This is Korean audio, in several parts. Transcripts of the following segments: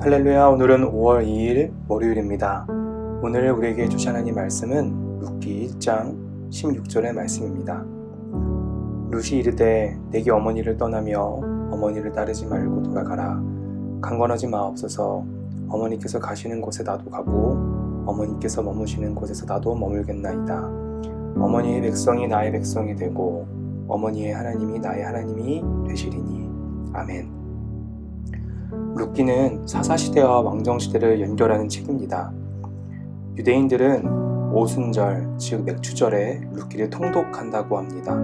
할렐루야. 오늘은 5월 2일 월요일입니다. 오늘 우리에게 주신 하나님 말씀은 룻기 1장 16절의 말씀입니다. 룻이 이르되 내게 어머니를 떠나며 어머니를 따르지 말고 돌아가라. 강건하지 마옵소서. 어머니께서 가시는 곳에 나도 가고 어머니께서 머무시는 곳에서 나도 머물겠나이다. 어머니의 백성이 나의 백성이 되고 어머니의 하나님이 나의 하나님이 되시리니. 아멘. 룻기는 사사시대와 왕정시대를 연결하는 책입니다. 유대인들은 오순절, 즉 맥추절에 룻기를 통독한다고 합니다.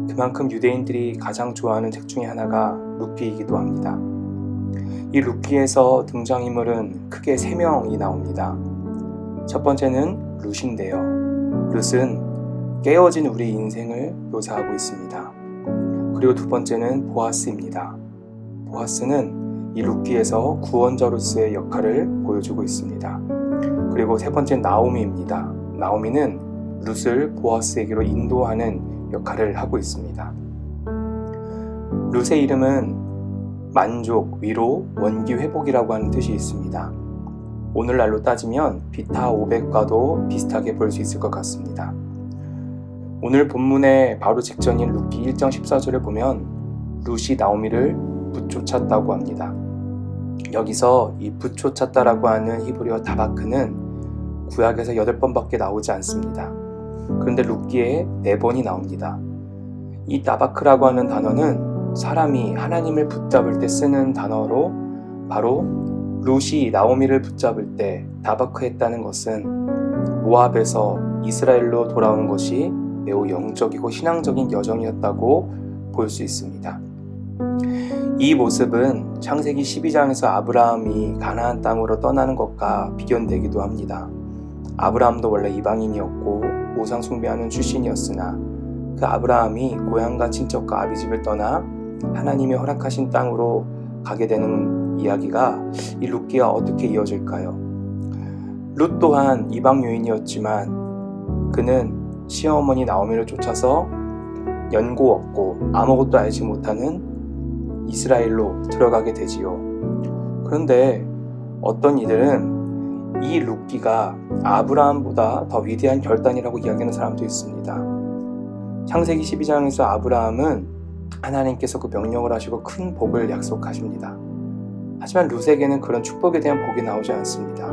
그만큼 유대인들이 가장 좋아하는 책 중에 하나가 룻기이기도 합니다. 이 룻기에서 등장인물은 크게 3명이 나옵니다. 첫 번째는 룻인데요. 룻은 깨어진 우리 인생을 묘사하고 있습니다. 그리고 두 번째는 보아스입니다. 보아스는 이 룻기에서 구원자로서의 역할을 보여주고 있습니다. 그리고 세 번째는 나오미입니다. 나오미는 룻을 보아스에게로 인도하는 역할을 하고 있습니다. 룻의 이름은 만족, 위로, 원기, 회복이라고 하는 뜻이 있습니다. 오늘날로 따지면 비타 500과도 비슷하게 볼 수 있을 것 같습니다. 오늘 본문의 바로 직전인 룻기 1장 14절을 보면 룻이 나오미를 붙쫓았다고 합니다. 여기서 이 붙쫓았다라고 하는 히브리어 다바크는 구약에서 8번밖에 나오지 않습니다. 그런데 룻기에 4번이 나옵니다. 이 다바크라고 하는 단어는 사람이 하나님을 붙잡을 때 쓰는 단어로 바로 룻이 나오미를 붙잡을 때 다바크했다는 것은 모압에서 이스라엘로 돌아오는 것이 매우 영적이고 신앙적인 여정이었다고 볼 수 있습니다. 이 모습은 창세기 12장에서 아브라함이 가나안 땅으로 떠나는 것과 비견되기도 합니다. 아브라함도 원래 이방인이었고 우상 숭배하는 출신이었으나 그 아브라함이 고향과 친척과 아비집을 떠나 하나님이 허락하신 땅으로 가게 되는 이야기가 이 룻기와 어떻게 이어질까요? 룻 또한 이방 여인이었지만 그는 시어머니 나오미를 쫓아서 연고 없고 아무것도 알지 못하는 이스라엘로 들어가게 되지요. 그런데 어떤 이들은 이 룻기가 아브라함보다 더 위대한 결단이라고 이야기하는 사람도 있습니다. 창세기 12장에서 아브라함은 하나님께서 그 명령을 하시고 큰 복을 약속하십니다. 하지만 룻에게는 그런 축복에 대한 복이 나오지 않습니다.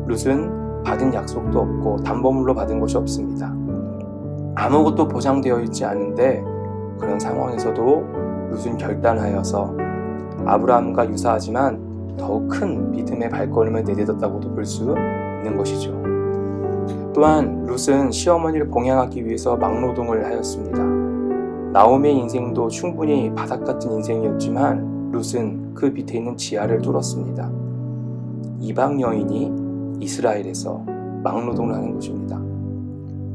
룻은 받은 약속도 없고 담보물로 받은 것이 없습니다. 아무것도 보장되어 있지 않은데 그런 상황에서도 룻은 결단하여서 아브라함과 유사하지만 더욱 큰 믿음의 발걸음을 내딛었다고도 볼 수 있는 것이죠. 또한 룻은 시어머니를 봉양하기 위해서 막노동을 하였습니다. 나오미의 인생도 충분히 바닥 같은 인생이었지만 룻은 그 밑에 있는 지하를 뚫었습니다. 이방 여인이 이스라엘에서 막노동을 하는 것입니다.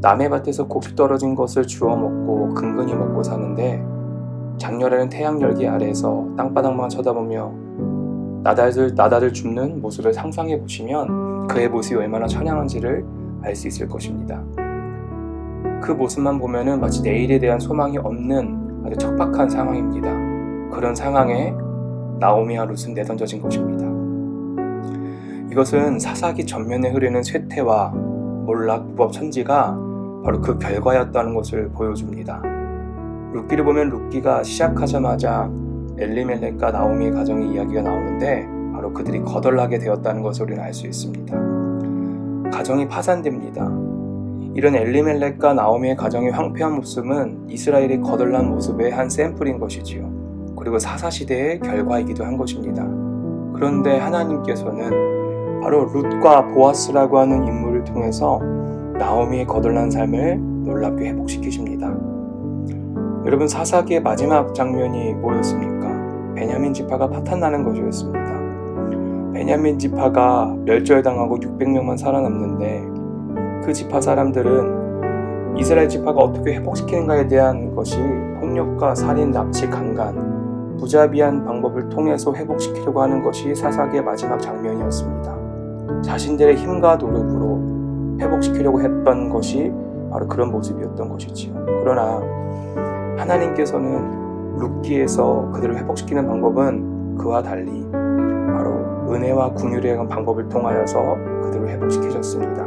남의 밭에서 곡식 떨어진 것을 주워 먹고 근근히 먹고 사는데 장렬하는 태양 열기 아래에서 땅바닥만 쳐다보며 나달을 줍는 모습을 상상해 보시면 그의 모습이 얼마나 처량한지를 알 수 있을 것입니다. 그 모습만 보면은 마치 내일에 대한 소망이 없는 아주 척박한 상황입니다. 그런 상황에 나오미와 룻은 내던져진 것입니다. 이것은 사사기 전면에 흐르는 쇠퇴와 몰락, 무법, 천지가 바로 그 결과였다는 것을 보여줍니다. 룻기를 보면 룻기가 시작하자마자 엘리멜렉과 나오미의 가정의 이야기가 나오는데 바로 그들이 거덜나게 되었다는 것을 우리는 알 수 있습니다. 가정이 파산됩니다. 이런 엘리멜렉과 나오미의 가정의 황폐한 모습은 이스라엘이 거덜난 모습의 한 샘플인 것이지요. 그리고 사사시대의 결과이기도 한 것입니다. 그런데 하나님께서는 바로 룻과 보아스라고 하는 인물을 통해서 나오미의 거덜난 삶을 놀랍게 회복시키십니다. 여러분, 사사기의 마지막 장면이 뭐였습니까? 베냐민 지파가 파탄나는 것이었습니다. 베냐민 지파가 멸절당하고 600명만 살아남는데 그 지파 사람들은 이스라엘 지파가 어떻게 회복시키는가에 대한 것이 폭력과 살인, 납치, 강간, 무자비한 방법을 통해서 회복시키려고 하는 것이 사사기의 마지막 장면이었습니다. 자신들의 힘과 노력으로 회복시키려고 했던 것이 바로 그런 모습이었던 것이지요. 그러나 하나님께서는 룻기에서 그들을 회복시키는 방법은 그와 달리 바로 은혜와 긍휼의 방법을 통하여서 그들을 회복시키셨습니다.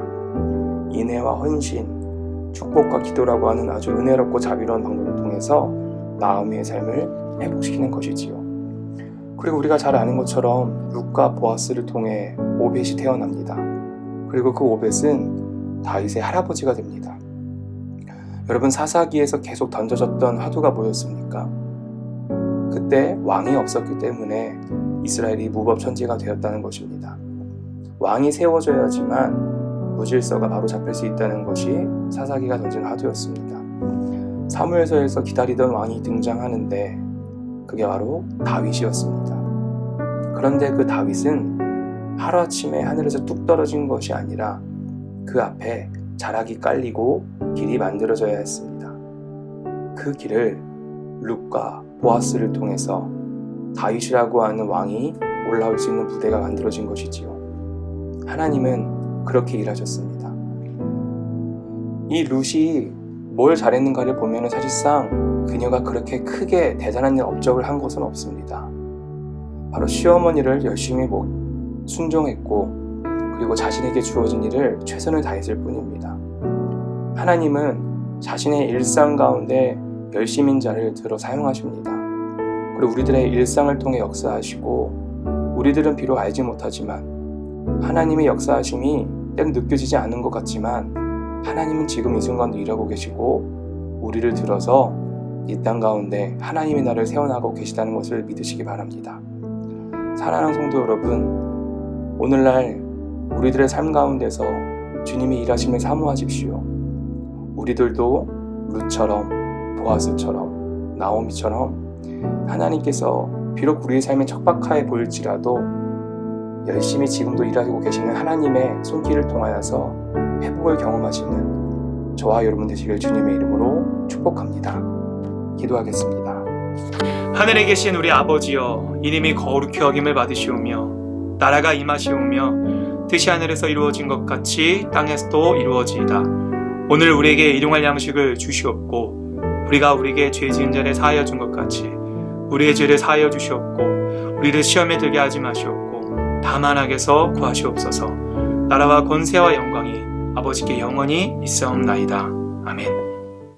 인애와 헌신, 축복과 기도라고 하는 아주 은혜롭고 자비로운 방법을 통해서 나오미의 삶을 회복시키는 것이지요. 그리고 우리가 잘 아는 것처럼 룻과 보아스를 통해 오벳이 태어납니다. 그리고 그 오벳은 다윗의 할아버지가 됩니다. 여러분, 사사기에서 계속 던져졌던 화두가 뭐였습니까? 그때 왕이 없었기 때문에 이스라엘이 무법천지가 되었다는 것입니다. 왕이 세워져야지만 무질서가 바로 잡힐 수 있다는 것이 사사기가 던진 화두였습니다. 사무엘서에서 기다리던 왕이 등장하는데 그게 바로 다윗이었습니다. 그런데 그 다윗은 하루아침에 하늘에서 뚝 떨어진 것이 아니라 그 앞에 자락이 깔리고 길이 만들어져야 했습니다. 그 길을 룻과 보아스를 통해서 다윗이라고 하는 왕이 올라올 수 있는 부대가 만들어진 것이지요. 하나님은 그렇게 일하셨습니다. 이 룻이 뭘 잘했는가를 보면 사실상 그녀가 그렇게 크게 대단한 업적을 한 것은 없습니다. 바로 시어머니를 열심히 순종했고 그리고 자신에게 주어진 일을 최선을 다했을 뿐입니다. 하나님은 자신의 일상 가운데 열심인 자를 들어 사용하십니다. 그리고 우리들의 일상을 통해 역사하시고 우리들은 비록 알지 못하지만 하나님의 역사하심이 때로 느껴지지 않는 것 같지만 하나님은 지금 이 순간도 일하고 계시고 우리를 들어서 이 땅 가운데 하나님의 나라를 세워나가고 계시다는 것을 믿으시기 바랍니다. 사랑하는 성도 여러분, 오늘날 우리들의 삶 가운데서 주님의 일하심을 사모하십시오. 우리들도 룻처럼 보아스처럼 나오미처럼 하나님께서 비록 우리의 삶에 척박하게 보일지라도 열심히 지금도 일하고 계시는 하나님의 손길을 통하여서 회복을 경험하시는 저와 여러분 되시길 주님의 이름으로 축복합니다. 기도하겠습니다. 하늘에 계신 우리 아버지여, 이름이 거룩히 여김을 받으시오며 나라가 임하시오며 뜻이 하늘에서 이루어진 것 같이 땅에서도 이루어지이다. 오늘 우리에게 일용할 양식을 주시옵고 우리가 우리에게 죄 지은 자를 사하여 준 것 같이 우리의 죄를 사하여 주시옵고 우리를 시험에 들게 하지 마시옵고 다만 악에서 구하시옵소서. 나라와 권세와 영광이 아버지께 영원히 있사옵나이다. 아멘.